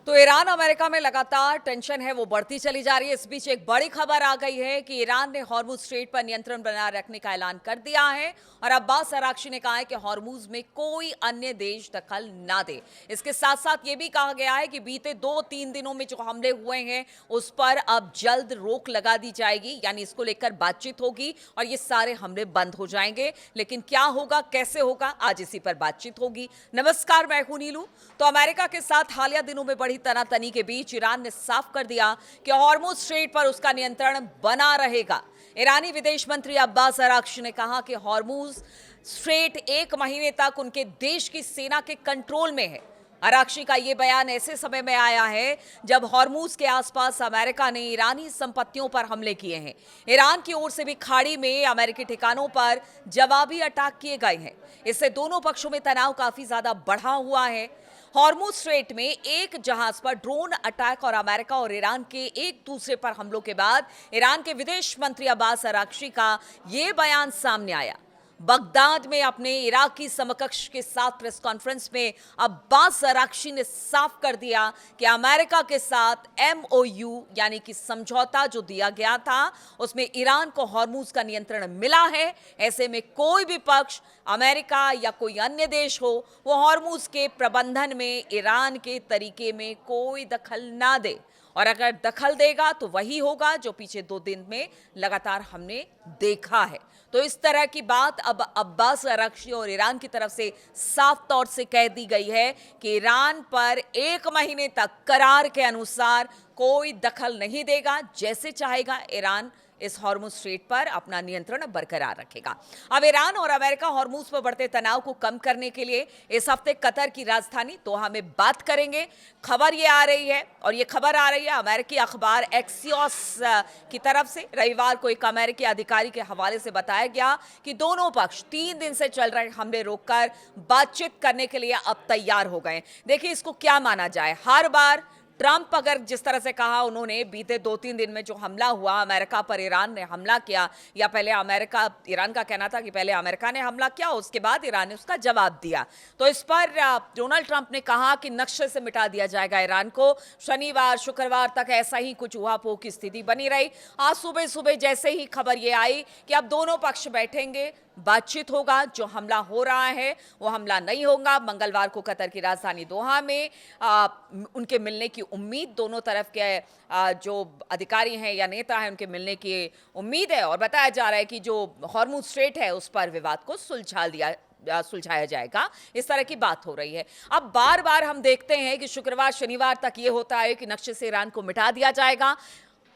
तो Iran America में लगातार टेंशन है वो बढ़ती चली जा रही है। इस बीच एक बड़ी खबर आ गई है कि ईरान ने हॉर्मुज स्ट्रेट पर नियंत्रण बनाए रखने का ऐलान कर दिया है और अब्बास अराक्ची ने कहा है कि हॉर्मुज में कोई अन्य देश दखल ना दे। इसके साथ साथ ये भी कहा गया है कि बीते 2-3 दिनों में जो हमले हुए हैं उस पर अब जल्द रोक लगा दी जाएगी, यानी इसको लेकर बातचीत होगी और ये सारे हमले बंद हो जाएंगे। लेकिन क्या होगा, कैसे होगा, आज इसी पर बातचीत होगी। नमस्कार, मैं हूं नीलू। तो अमेरिका के साथ हालिया दिनों में बढ़ी तनातनी के बीच ईरान ने साफ कर दिया कि हॉर्मुज स्ट्रेट पर उसका नियंत्रण बना रहेगा। ईरानी विदेश मंत्री अब्बास अराक्ची ने कहा कि हॉर्मुज स्ट्रेट 1 महीने तक उनके देश की सेना के कंट्रोल में है। अराक्ची का यह बयान ऐसे समय में आया है जब हॉर्मुज के आसपास अमेरिका ने ईरानी संपत्तियों पर हमले किए हैं। ईरान की ओर से भी खाड़ी में अमेरिकी ठिकानों पर जवाबी अटैक किए गए हैं। इससे दोनों पक्षों में तनाव काफी ज्यादा बढ़ा हुआ है। हॉर्मुज स्ट्रेट में एक जहाज पर ड्रोन अटैक और अमेरिका और ईरान के एक दूसरे पर हमलों के बाद ईरान के विदेश मंत्री अब्बास अराक्ची का यह बयान सामने आया। बगदाद में अपने इराकी समकक्ष के साथ प्रेस कॉन्फ्रेंस में अब्बास अराक्ची ने साफ कर दिया कि अमेरिका के साथ MOU यानी कि समझौता जो दिया गया था उसमें ईरान को हॉर्मुज का नियंत्रण मिला है। ऐसे में कोई भी पक्ष, अमेरिका या कोई अन्य देश हो, वो हॉर्मुज के प्रबंधन में ईरान के तरीके में कोई दखल ना दे, और अगर दखल देगा तो वही होगा जो पिछले 2 दिन में लगातार हमने देखा है। तो इस तरह की बात अब अब्बास अराक्ची और ईरान की तरफ से साफ तौर से कह दी गई है कि ईरान पर 1 महीने तक करार के अनुसार कोई दखल नहीं देगा। जैसे चाहेगा ईरान इस हॉर्मुज स्ट्रेट पर अपना नियंत्रण बरकरार रखेगा। अब ईरान और अमेरिका हॉर्मुज पर बढ़ते तनाव को कम करने के लिए इस हफ्ते कतर की राजधानी दोहा में बात करेंगे। खबर ये आ रही है, और ये खबर आ रही है अमेरिकी अखबार एक्सियोस की तरफ से। रविवार को एक अमेरिकी अधिकारी के हवाले से बताया गया कि दोनों पक्ष 3 दिन से चल रहे हमले रोककर बातचीत करने के लिए अब तैयार हो गए। देखिए, इसको क्या माना जाए। हर बार ट्रंप अगर जिस तरह से कहा, उन्होंने बीते 2-3 दिन में जो हमला हुआ अमेरिका पर, ईरान ने हमला किया, या पहले अमेरिका, ईरान का कहना था कि पहले अमेरिका ने हमला किया, उसके बाद ईरान ने उसका जवाब दिया। तो इस पर डोनाल्ड ट्रंप ने कहा कि नक्शे से मिटा दिया जाएगा ईरान को। शनिवार शुक्रवार तक ऐसा ही कुछ उहापोह की स्थिति बनी रही। आज सुबह सुबह जैसे ही खबर ये आई कि अब दोनों पक्ष बैठेंगे, बातचीत होगा, जो हमला हो रहा है वो हमला नहीं होगा। मंगलवार को कतर की राजधानी दोहा में उनके मिलने की उम्मीद, दोनों तरफ के जो अधिकारी हैं या नेता हैं उनके मिलने की उम्मीद है, और बताया जा रहा है कि जो हॉर्मुज स्ट्रेट है उस पर विवाद को सुलझाया जाएगा। इस तरह की बात हो रही है। अब बार बार हम देखते हैं कि शुक्रवार शनिवार तक ये होता है कि नक्शे से ईरान को मिटा दिया जाएगा।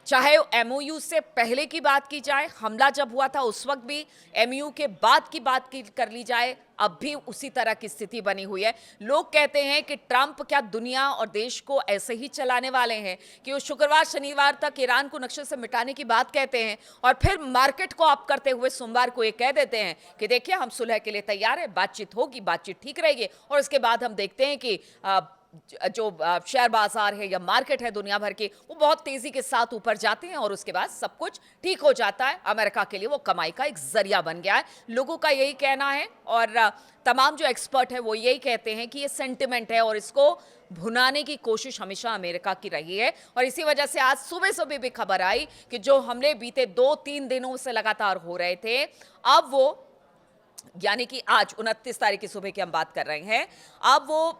चाहे MOU से पहले की बात की जाए, हमला जब हुआ था उस वक्त भी, MOU के बाद की बात कर ली जाए, अब भी उसी तरह की स्थिति बनी हुई है। लोग कहते हैं कि ट्रंप क्या दुनिया और देश को ऐसे ही चलाने वाले हैं कि वो शुक्रवार शनिवार तक ईरान को नक्शे से मिटाने की बात कहते हैं और फिर मार्केट को ऑफ करते हुए सोमवार को ये कह देते हैं कि देखिए, हम सुलह के लिए तैयार है, बातचीत होगी, बातचीत ठीक रहेगी, और उसके बाद हम देखते हैं कि जो शेयर बाजार है या मार्केट है दुनिया भर के, वो बहुत तेजी के साथ ऊपर जाते हैं और उसके बाद सब कुछ ठीक हो जाता है। अमेरिका के लिए वो कमाई का एक जरिया बन गया है, लोगों का यही कहना है, और तमाम जो एक्सपर्ट है वो यही कहते हैं कि ये सेंटिमेंट है और इसको भुनाने की कोशिश हमेशा अमेरिका की रही है। और इसी वजह से आज सुबह सुबह भी खबर आई कि जो हमले बीते 2-3 दिनों से लगातार हो रहे थे, अब वो, यानी कि आज 29 तारीख की सुबह की हम बात कर रहे हैं, अब वो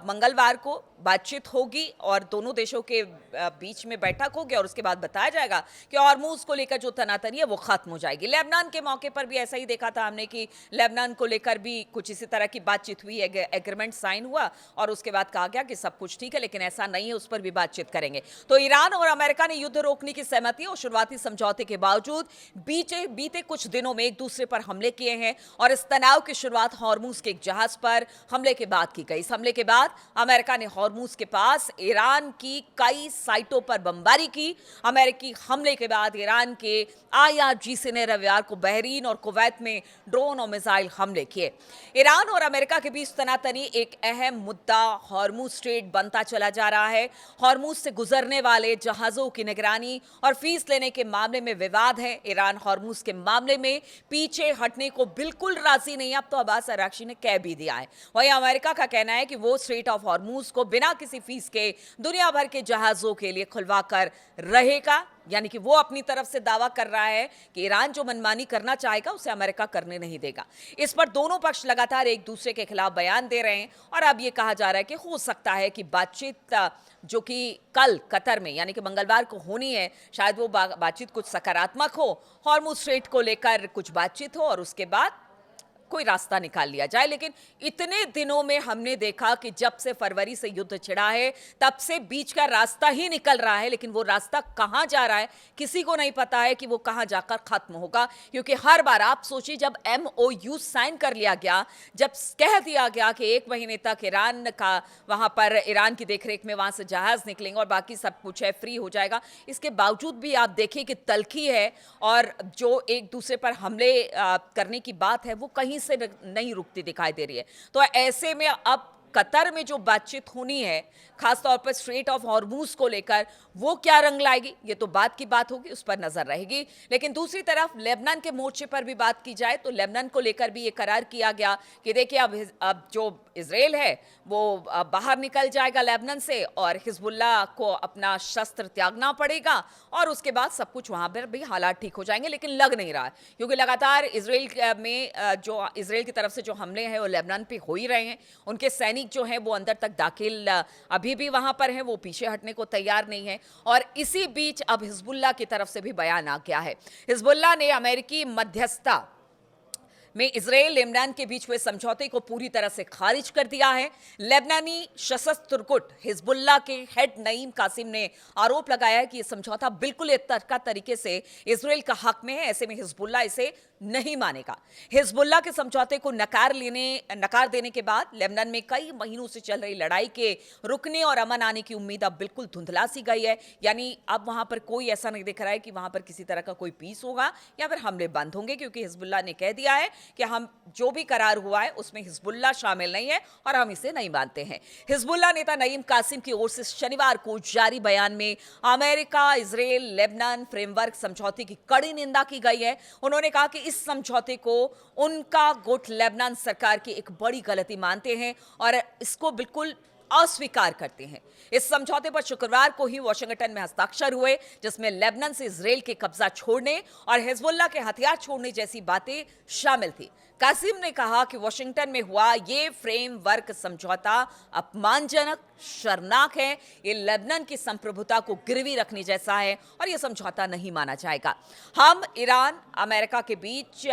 मंगलवार को बातचीत होगी और दोनों देशों के बीच में बैठक होगी, और उसके बाद बताया जाएगा कि हॉर्मुज को लेकर जो तनातनी है वो खत्म हो जाएगी। लेबनान के मौके पर भी ऐसा ही देखा था हमने कि लेबनान को लेकर भी कुछ इसी तरह की बातचीत हुई, एग्रीमेंट साइन हुआ और उसके बाद कहा गया कि सब कुछ ठीक है, लेकिन ऐसा नहीं है, उस पर भी बातचीत करेंगे। तो ईरान और अमेरिका ने युद्ध रोकने की सहमति और शुरुआती समझौते के बावजूद बीते कुछ दिनों में एक दूसरे पर हमले किए हैं, और इस तनाव की शुरुआत हॉर्मुज के एक जहाज पर हमले के बाद की गई। इस हमले के बाद अमेरिका ने हॉर्मुज के पास ईरान की कई साइटों पर बमबारी की। अमेरिकी हमले के बाद ईरान के IRGC ने रविवार को बहरीन और कुवैत में ड्रोन और मिसाइल हमले किए। ईरान और अमेरिका के बीच तनातनी एक अहम मुद्दा हॉर्मुज स्ट्रेट बनता चला जा रहा है। हॉर्मुज से गुजरने वाले जहाजों की निगरानी और फीस लेने के मामले में विवाद है। ईरान हॉर्मुज के मामले में पीछे हटने को बिल्कुल राजी नहीं। अब तो अब्बास अराक्ची ने कह भी दिया है। वहीं अमेरिका का कहना है कि वो स्ट्रेट ऑफ हॉर्मुज को बिना किसी फीस के दुनिया भर के जहाजों के लिए खुलवा कर रहेगा। यानी कि वो अपनी तरफ से दावा कर रहा है कि ईरान जो मनमानी करना चाहेगा उसे अमेरिका करने नहीं देगा। इस पर दोनों पक्ष लगातार एक दूसरे के खिलाफ बयान दे रहे हैं और अब ये कहा जा रहा है कि हो सकता है कि बातचीत जो कि कल कतर में यानी कि मंगलवार को होनी है, शायद वो बातचीत कुछ सकारात्मक हो, हॉर्मुज स्ट्रेट को लेकर कुछ बातचीत हो और उसके बाद कोई रास्ता निकाल लिया जाए। लेकिन इतने दिनों में हमने देखा कि जब से फरवरी से युद्ध छिड़ा है तब से बीच का रास्ता ही निकल रहा है, लेकिन वो रास्ता कहां जा रहा है किसी को नहीं पता है कि वो कहां जाकर खत्म होगा। क्योंकि हर बार आप सोचिए, जब MOU साइन कर लिया गया, जब कह दिया गया कि 1 महीने तक ईरान का वहां पर ईरान की देखरेख में वहां से जहाज निकलेंगे और बाकी सब कुछ है फ्री हो जाएगा, इसके बावजूद भी आप देखिए कि तल्खी है और जो एक दूसरे पर हमले करने की बात है वो कहीं से नहीं रुकती दिखाई दे रही है। तो ऐसे में अब कतर में जो बातचीत होनी है, खासतौर पर स्ट्रेट ऑफ हॉर्मुज को लेकर, वो क्या रंग लाएगी ये तो बात की बात होगी, उस पर नजर रहेगी। लेकिन दूसरी तरफ लेबनान के मोर्चे पर भी बात की जाए तो लेबनान को लेकर भी ये करार किया गया कि देखिए अब जो इजराइल है वो बाहर निकल जाएगा लेबनान से और हिजबुल्लाह को अपना शस्त्र त्यागना पड़ेगा और उसके बाद सब कुछ वहां पर भी हालात ठीक हो जाएंगे। लेकिन लग नहीं रहा है, क्योंकि लगातार इजराइल में जो इजराइल की तरफ से जो हमले हैं वो लेबनान पे हो ही रहे हैं। उनके सैनिक जो हैं वो अंदर तक दाखिल अभी भी वहां पर हैं, वो पीछे हटने को तैयार नहीं है। और इसी बीच अब हिजबुल्लाह की तरफ से भी बयान आ गया है। हिजबुल्लाह ने अमेरिकी मध्यस्थता में इजराइल लेबनान के बीच हुए समझौते को पूरी तरह से खारिज कर दिया है। लेबनानी सशस्त्र गुट हिजबुल्लाह के हेड नईम कासिम ने आरोप लगाया है कि यह समझौता बिल्कुल एकतरफा तरीके से इजराइल का हक में है, ऐसे में हिजबुल्लाह इसे नहीं मानेगा। हिजबुल्लाह के समझौते को नकार देने के बाद लेबनान में कई महीनों से चल रही लड़ाई के रुकने और अमन आने की उम्मीद अब बिल्कुल धुंधला सी गई है। यानी अब वहां पर कोई ऐसा नहीं दिख रहा है कि वहां पर किसी तरह का कोई पीस होगा या फिर हमले बंद होंगे, क्योंकि हिजबुल्लाह ने कह दिया है कि हम जो भी करार हुआ है उसमें हिजबुल्लाह शामिल नहीं है और हम इसे नहीं मानते हैं। हिजबुल्लाह नेता नईम कासिम की ओर से शनिवार को जारी बयान में अमेरिका इजराइल लेबनान फ्रेमवर्क समझौते की कड़ी निंदा की गई है। उन्होंने कहा कि इस समझौते को उनका गुट लेबनान सरकार की एक बड़ी गलती मानते हैं और इसको बिल्कुल अस्वीकार करते हैं। इस समझौते पर शुक्रवार को ही वाशिंगटन में हस्ताक्षर हुए, जिसमें लेबनान से इजराइल के कब्जा छोड़ने और हिजबुल्लाह के हथियार छोड़ने जैसी बातें शामिल थी। कासिम ने कहा कि वाशिंगटन में हुआ ये फ्रेमवर्क समझौता अपमानजनक, शर्मनाक है। ये लेबनान की संप्रभुता को गिरवी रखने जैसा है और यह समझौता नहीं माना जाएगा। हम ईरान अमेरिका के बीच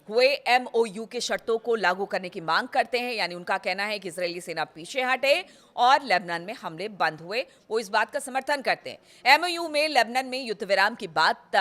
हुए MOU के शर्तों को लागू करने की मांग करते हैं। यानी उनका कहना है कि इजरायली सेना पीछे हटे और लेबनान में हमले बंद हुए, वो इस बात का समर्थन करते हैं। MOU में लेबनान में युद्ध विराम की बात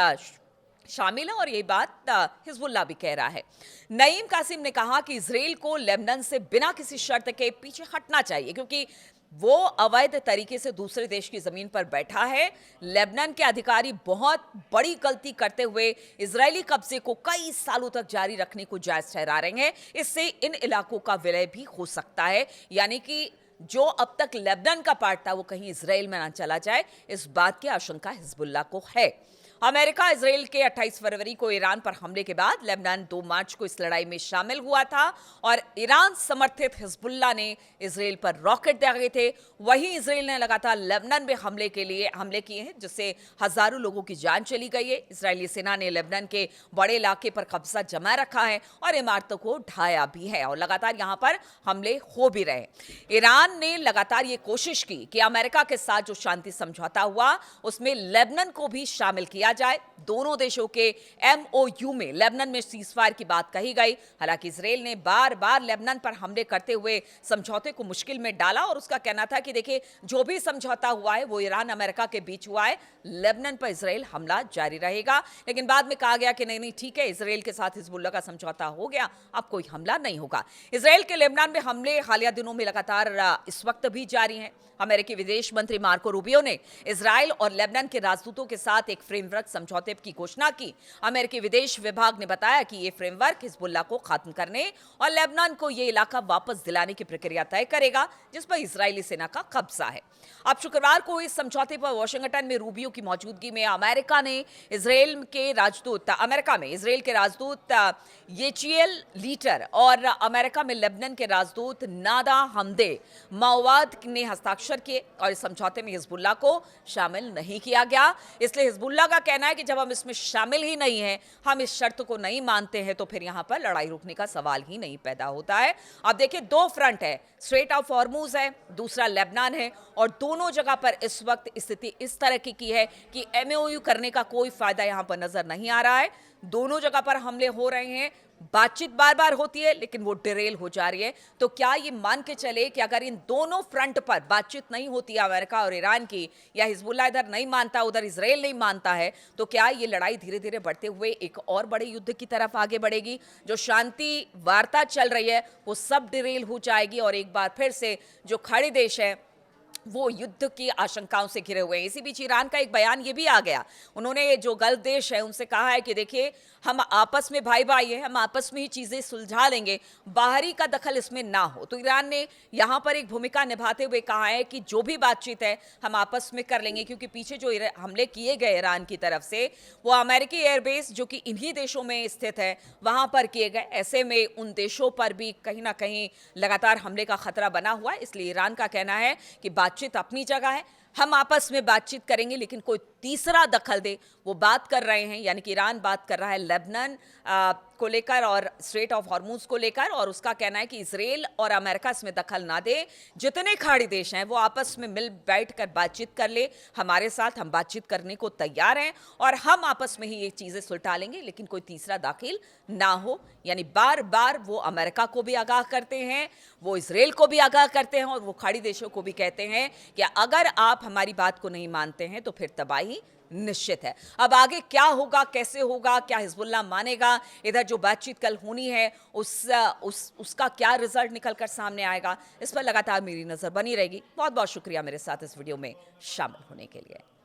शामिल है और यही बात हिजबुल्लाह भी कह रहा है। नईम कासिम ने कहा कि इजराइल को लेबनान से बिना किसी शर्त के पीछे हटना चाहिए, क्योंकि वो अवैध तरीके से दूसरे देश की जमीन पर बैठा है। लेबनान के अधिकारी बहुत बड़ी गलती करते हुए इजरायली कब्जे को कई सालों तक जारी रखने को जायज ठहरा रहे हैं। इससे इन इलाकों का विलय भी हो सकता है, यानी कि जो अब तक लेबनान का पार्ट था वो कहीं इजराइल में ना चला जाए, इस बात की आशंका हिजबुल्लाह को है। अमेरिका इजराइल के 28 फरवरी को ईरान पर हमले के बाद लेबनान 2 मार्च को इस लड़ाई में शामिल हुआ था और ईरान समर्थित हिजबुल्लाह ने इजराइल पर रॉकेट दागे थे। वहीं इजराइल ने लगातार लेबनान में हमले किए हैं, जिससे हजारों लोगों की जान चली गई है। इजरायली सेना ने लेबनान के बड़े इलाके पर कब्जा जमा रखा है और इमारतों को ढाया भी है और लगातार यहां पर हमले हो भी रहे। ईरान ने लगातार ये कोशिश की कि अमेरिका के साथ जो शांति समझौता हुआ उसमें लेबनान को भी शामिल किया जाए। दोनों देशों के MOU में लेबनान में सीजफायर की बात कही गई। हालांकि इजराइल ने बार बार लेबनान पर हमले करते हुए समझौते को मुश्किल में डाला और उसका कहना था कि देखिए जो भी समझौता हुआ है वो ईरान अमेरिका के बीच हुआ है, लेबनान पर इजराइल हमला जारी रहेगा। लेकिन बाद में कहा गया कि नहीं ठीक है, इजराइल के साथ हिजबुल्लाह का समझौता हो गया, अब कोई हमला नहीं होगा। इजराइल के लेबनान में हमले हालिया दिनों में लगातार इस वक्त भी जारी हैं। अमेरिकी विदेश मंत्री मार्को रूबियो ने इजराइल और लेबनान के राजदूतों के साथ एक फ्रेमवर्क फ्रेमवर्क समझौते की घोषणा की। अमेरिकी विदेश विभाग ने बताया कि ये फ्रेमवर्क हिजबुल्लाह को खत्म करने और लेबनान को ये इलाका वापस दिलाने की प्रक्रिया तय करेगा, जिस पर इजरायली सेना का कब्जा है। अब शुक्रवार को इस समझौते पर वाशिंगटन में रूबियो की मौजूदगी में अमेरिका में इसराइल के राजदूत येचिएल लीटर और अमेरिका में लेबनान के राजदूत नादा हमदे माओवाद ने हस्ताक्षर किए और इस समझौते में हिजबुल्लाह को शामिल नहीं किया गया। इसलिए हिजबुल्लाह का कहना है कि जब हम इसमें शामिल ही नहीं हैं, हम इस शर्त को नहीं मानते हैं, तो फिर यहां पर लड़ाई रुकने का सवाल ही नहीं पैदा होता है। अब देखिए, दो फ्रंट है, स्ट्रेट ऑफ हॉर्मुज है, दूसरा लेबनान है, और दोनों जगह पर इस वक्त स्थिति इस तरह की है कि एमओयू करने का कोई फायदा यहां पर नजर नहीं आ रहा है। दोनों जगह पर हमले हो रहे हैं, बातचीत बार बार होती है, लेकिन वो डिरेल हो जा रही है। तो क्या ये मान के चले कि अगर इन दोनों फ्रंट पर बातचीत नहीं होती है अमेरिका और ईरान की, या हिजबुल्लाह इधर नहीं मानता, उधर इसराइल नहीं मानता है, तो क्या ये लड़ाई धीरे धीरे बढ़ते हुए एक और बड़े युद्ध की तरफ आगे बढ़ेगी? जो शांति वार्ता चल रही है वो सब डिरेल हो जाएगी और एक बार फिर से जो खाड़ी देश है वो युद्ध की आशंकाओं से घिरे हुए हैं। इसी बीच ईरान का एक बयान ये भी आ गया, उन्होंने जो गल्फ देश है उनसे कहा है कि देखिए, हम आपस में भाई भाई हैं, हम आपस में ही चीजें सुलझा लेंगे, बाहरी का दखल इसमें ना हो। तो ईरान ने यहां पर एक भूमिका निभाते हुए कहा है कि जो भी बातचीत है हम आपस में कर लेंगे, क्योंकि पीछे जो हमले किए गए ईरान की तरफ से वो अमेरिकी एयरबेस जो कि इन्हीं देशों में स्थित है वहां पर किए गए। ऐसे में उन देशों पर भी कहीं ना कहीं लगातार हमले का खतरा बना हुआ है। इसलिए ईरान का कहना है कि बातचीत अपनी जगह है, हम आपस में बातचीत करेंगे, लेकिन कोई तीसरा दखल दे, वो बात कर रहे हैं, यानी कि ईरान बात कर रहा है लेबनान को लेकर और स्ट्रेट ऑफ हॉर्मुज को लेकर, और उसका कहना है कि इसराइल और अमेरिका इसमें दखल ना दे, जितने खाड़ी देश हैं वो आपस में मिल बैठकर बातचीत कर ले, हमारे साथ हम बातचीत करने को तैयार हैं और हम आपस में ही ये चीजें सुलझा लेंगे, लेकिन कोई तीसरा दाखिल ना हो। यानी बार बार वो अमेरिका को भी आगाह करते हैं, वो इसराइल को भी आगाह करते हैं और वो खाड़ी देशों को भी कहते हैं कि अगर आप हमारी बात को नहीं मानते हैं तो फिर तबाही निश्चित है। अब आगे क्या होगा, कैसे होगा, क्या हिजबुल्लाह मानेगा, इधर जो बातचीत कल होनी है उसका क्या रिजल्ट निकलकर सामने आएगा, इस पर लगातार मेरी नजर बनी रहेगी। बहुत बहुत शुक्रिया मेरे साथ इस वीडियो में शामिल होने के लिए।